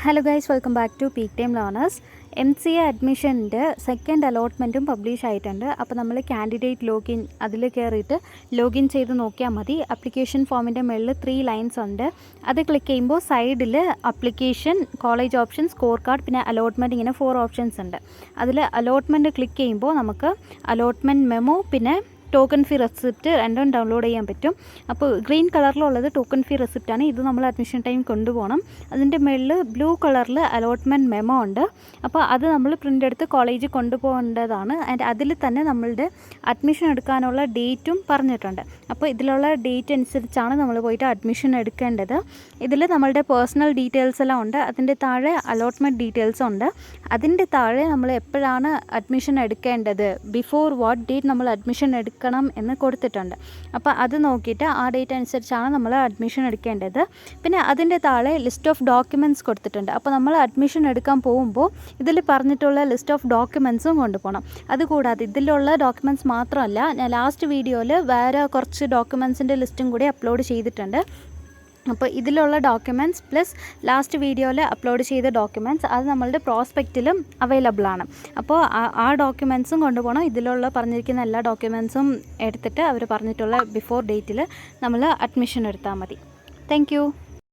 Hello guys, welcome back to Peak Time Learners. MCA അഡ്മിഷൻ്റെ second അലോട്ട്മെൻറ്റും publish ആയിട്ടുണ്ട്. അപ്പോൾ നമ്മൾ കാൻഡിഡേറ്റ് ലോഗിൻ അതിൽ കയറിയിട്ട് ലോഗിൻ ചെയ്ത് നോക്കിയാൽ മതി. അപ്ലിക്കേഷൻ ഫോമിൻ്റെ മുകളിൽ 3 ലൈൻസ് ഉണ്ട്. അത് ക്ലിക്ക് ചെയ്യുമ്പോൾ സൈഡിൽ application, college option, score card, പിന്നെ അലോട്ട്മെൻറ്റ്, ഇങ്ങനെ 4 ഓപ്ഷൻസ് ഉണ്ട്. അതിൽ അലോട്ട്മെൻറ്റ് ക്ലിക്ക് ചെയ്യുമ്പോൾ നമുക്ക് അലോട്ട്മെൻറ്റ് മെമ്മോ പിന്നെ ടോക്കൺ ഫീ റെസിപ്റ്റ് രണ്ടും ഡൗൺലോഡ് ചെയ്യാൻ പറ്റും. അപ്പോൾ ഗ്രീൻ കളറിലുള്ളത് ടോക്കൺ ഫീ റെസിപ്റ്റാണ്. ഇത് നമ്മൾ അഡ്മിഷൻ ടൈം കൊണ്ടുപോകണം. അതിൻ്റെ മുകളിൽ ബ്ലൂ കളറിൽ അലോട്ട്മെൻറ്റ് മെമ്മോ ഉണ്ട്. അപ്പോൾ അത് നമ്മൾ പ്രിൻ്റ് എടുത്ത് കോളേജിൽ കൊണ്ടുപോകേണ്ടതാണ്. ആൻഡ് അതിൽ തന്നെ നമ്മളുടെ അഡ്മിഷൻ എടുക്കാനുള്ള ഡേറ്റും പറഞ്ഞിട്ടുണ്ട്. അപ്പോൾ ഇതിലുള്ള ഡേറ്റ് അനുസരിച്ചാണ് നമ്മൾ പോയിട്ട് അഡ്മിഷൻ എടുക്കേണ്ടത്. ഇതിൽ നമ്മളുടെ പേഴ്സണൽ ഡീറ്റെയിൽസ് എല്ലാം ഉണ്ട്. അതിൻ്റെ താഴെ അലോട്ട്മെൻറ്റ് ഡീറ്റെയിൽസ് ഉണ്ട്. അതിൻ്റെ താഴെ നമ്മൾ എപ്പോഴാണ് അഡ്മിഷൻ എടുക്കേണ്ടത്, ബിഫോർ വാട്ട് ഡേറ്റ് നമ്മൾ അഡ്മിഷൻ എടുക്കണം എന്ന് കൊടുത്തിട്ടുണ്ട്. അപ്പോൾ അത് നോക്കിയിട്ട് ആ ഡേറ്റ് അനുസരിച്ചാണ് നമ്മൾ അഡ്മിഷൻ എടുക്കേണ്ടത്. പിന്നെ അതിൻ്റെ താഴെ ലിസ്റ്റ് ഓഫ് ഡോക്യുമെൻറ്റ്സ് കൊടുത്തിട്ടുണ്ട്. അപ്പോൾ നമ്മൾ അഡ്മിഷൻ എടുക്കാൻ പോകുമ്പോൾ ഇതിൽ പറഞ്ഞിട്ടുള്ള ലിസ്റ്റ് ഓഫ് ഡോക്യുമെൻറ്റ്സും കൊണ്ടുപോകണം. അതുകൂടാതെ ഇതിലുള്ള ഡോക്യുമെൻറ്റ്സ് മാത്രമല്ല, ഞാൻ ലാസ്റ്റ് വീഡിയോയിൽ വേറെ കുറച്ച് ഡോക്യുമെൻറ്റ്സിൻ്റെ ലിസ്റ്റും കൂടി അപ്ലോഡ് ചെയ്തിട്ടുണ്ട്. അപ്പോൾ ഇതിലുള്ള ഡോക്യുമെൻറ്റ്സ് പ്ലസ് ലാസ്റ്റ് വീഡിയോയിൽ അപ്ലോഡ് ചെയ്ത ഡോക്യുമെൻറ്റ്സ് അത് നമ്മളുടെ പ്രോസ്പെക്റ്റിലും അവൈലബിൾ ആണ്. അപ്പോൾ ആ ഡോക്യുമെൻറ്റ്സും കൊണ്ടുപോകണം. ഇതിലുള്ള പറഞ്ഞിരിക്കുന്ന എല്ലാ ഡോക്യുമെൻറ്റ്സും എടുത്തിട്ട് അവർ പറഞ്ഞിട്ടുള്ള ബിഫോർ ഡേറ്റിൽ നമ്മൾ അഡ്മിഷൻ എടുത്താൽ മതി. താങ്ക്